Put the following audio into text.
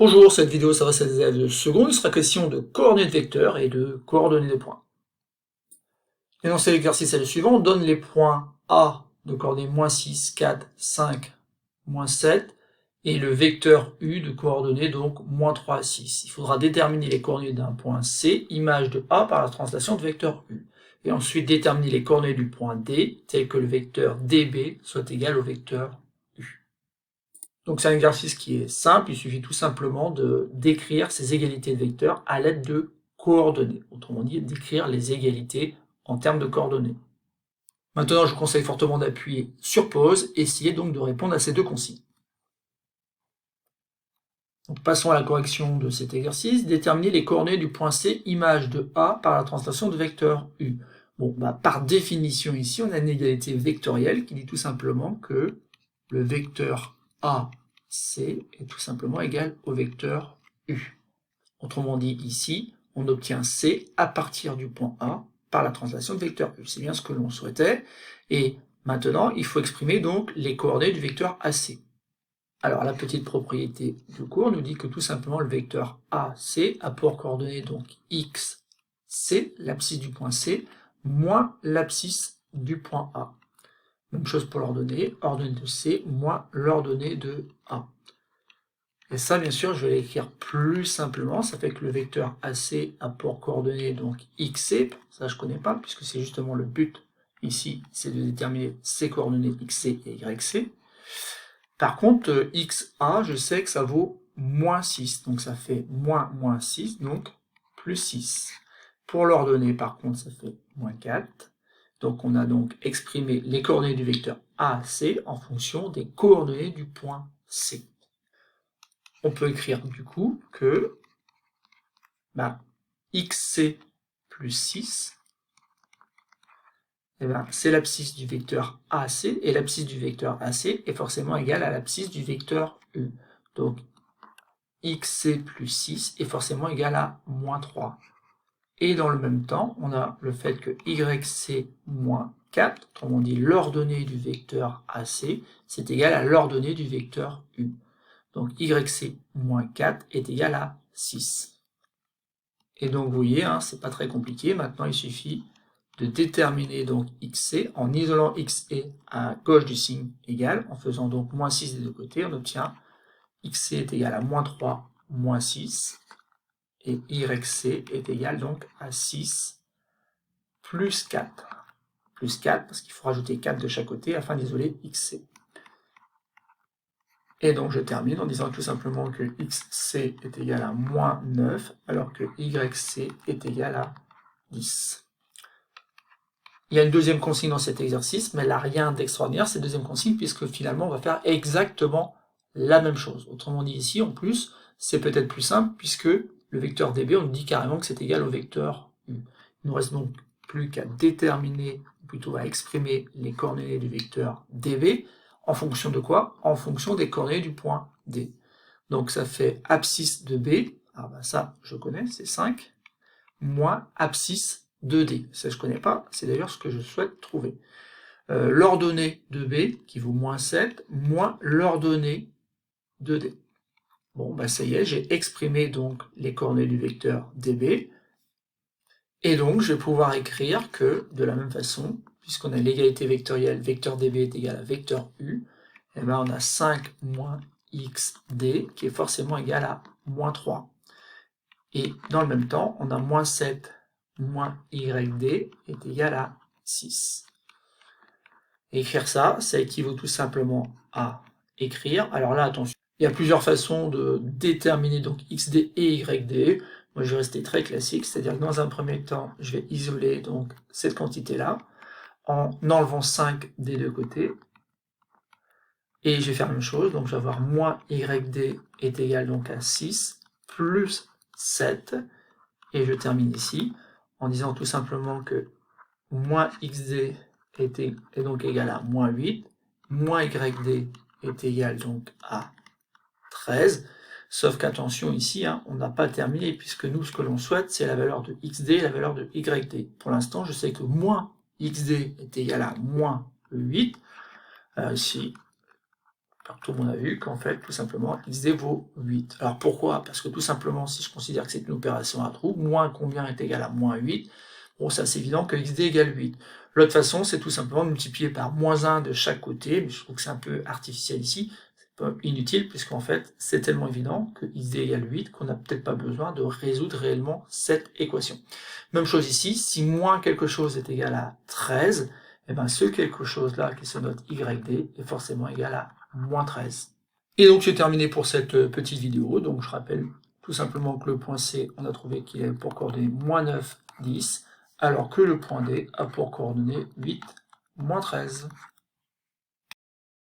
Bonjour, cette vidéo s'adresse à des élèves de seconde. Il sera question de coordonnées de vecteurs et de coordonnées de points. L'énoncé de l'exercice est le suivant. On donne les points A de coordonnées -6, 4, 5, -7 et le vecteur U de coordonnées donc -3, 6. Il faudra déterminer les coordonnées d'un point C, image de A par la translation de vecteur U. Et ensuite déterminer les coordonnées du point D, tel que le vecteur DB soit égal au vecteur U. Donc c'est un exercice qui est simple, il suffit tout simplement de décrire ces égalités de vecteurs à l'aide de coordonnées. Autrement dit, d'écrire les égalités en termes de coordonnées. Maintenant, je vous conseille fortement d'appuyer sur pause et essayer donc de répondre à ces deux consignes. Donc passons à la correction de cet exercice. Déterminer les coordonnées du point C, image de A, par la translation de vecteur U. Bon, par définition ici, on a une égalité vectorielle qui dit tout simplement que le vecteur A, C est tout simplement égal au vecteur U. Autrement dit, ici, on obtient C à partir du point A par la translation de vecteur U. C'est bien ce que l'on souhaitait. Et maintenant, il faut exprimer donc les coordonnées du vecteur AC. Alors, la petite propriété du cours nous dit que tout simplement le vecteur AC a pour coordonnées donc X, C, l'abscisse du point C, moins l'abscisse du point A. Même chose pour l'ordonnée de C moins l'ordonnée de A. Et ça, bien sûr, je vais l'écrire plus simplement. Ça fait que le vecteur AC a pour coordonnées donc XC. Ça, je ne connais pas, puisque c'est justement le but ici, c'est de déterminer ces coordonnées XC et YC. Par contre, XA, je sais que ça vaut moins 6. Donc ça fait moins 6, donc plus 6. Pour l'ordonnée, par contre, ça fait moins 4. Donc on a donc exprimé les coordonnées du vecteur AC en fonction des coordonnées du point C. On peut écrire du coup que XC plus 6, c'est l'abscisse du vecteur AC, et l'abscisse du vecteur AC est forcément égale à l'abscisse du vecteur U. Donc XC plus 6 est forcément égal à moins 3. Et dans le même temps, on a le fait que YC moins 4, autrement dit l'ordonnée du vecteur AC, c'est égal à l'ordonnée du vecteur U. Donc YC moins 4 est égal à 6. Et donc vous voyez, c'est pas très compliqué. Maintenant, il suffit de déterminer donc XC en isolant XC à gauche du signe égal, en faisant donc moins 6 des deux côtés, on obtient XC est égal à moins 3, moins 6. Et YC est égal donc à 6 plus 4. Plus 4, parce qu'il faut rajouter 4 de chaque côté afin d'isoler XC. Et donc je termine en disant tout simplement que XC est égal à moins 9, alors que YC est égal à 10. Il y a une deuxième consigne dans cet exercice, mais elle n'a rien d'extraordinaire, cette deuxième consigne, puisque finalement on va faire exactement la même chose. Autrement dit ici, en plus, c'est peut-être plus simple, puisque le vecteur dB, on nous dit carrément que c'est égal au vecteur U. Il ne nous reste donc plus qu'à déterminer, ou plutôt à exprimer les coordonnées du vecteur dB, en fonction de quoi? En fonction des coordonnées du point D. Donc ça fait abscisse de B, ça je connais, c'est 5, moins abscisse de D. Ça je connais pas, c'est d'ailleurs ce que je souhaite trouver. L'ordonnée de B, qui vaut moins 7, moins l'ordonnée de D. Bon, ça y est, j'ai exprimé donc les coordonnées du vecteur dB, et donc je vais pouvoir écrire que, de la même façon, puisqu'on a l'égalité vectorielle, vecteur dB est égal à vecteur U, et on a 5 moins xd qui est forcément égal à moins 3. Et dans le même temps, on a moins 7 moins yd est égal à 6. Et écrire ça, ça équivaut tout simplement à écrire, alors là attention, il y a plusieurs façons de déterminer donc xd et yd. Moi je vais rester très classique, c'est-à-dire que dans un premier temps, je vais isoler donc cette quantité-là, en enlevant 5 des deux côtés, et je vais faire la même chose, donc je vais avoir moins yd est égal donc à 6, plus 7, et je termine ici, en disant tout simplement que moins xd est donc égal à moins 8, moins yd est égal donc à 13, sauf qu'attention ici, on n'a pas terminé, puisque nous, ce que l'on souhaite, c'est la valeur de xd et la valeur de yd. Pour l'instant, je sais que moins xd est égal à moins 8, si Alors tout le monde a vu qu'en fait, tout simplement, xd vaut 8. Alors pourquoi? Parce que tout simplement, si je considère que c'est une opération à trous, moins combien est égal à moins 8? Bon, ça c'est évident que xd égale 8. L'autre façon, c'est tout simplement de multiplier par moins 1 de chaque côté, mais je trouve que c'est un peu artificiel ici, c'est pas inutile, puisqu'en fait, c'est tellement évident que xd égale 8 qu'on n'a peut-être pas besoin de résoudre réellement cette équation. Même chose ici, si moins quelque chose est égal à 13, et bien ce quelque chose-là qui se note yd est forcément égal à moins 13. Et donc c'est terminé pour cette petite vidéo. Donc je rappelle tout simplement que le point C, on a trouvé qu'il est pour coordonnées moins 9, 10, alors que le point D a pour coordonnées 8, moins 13.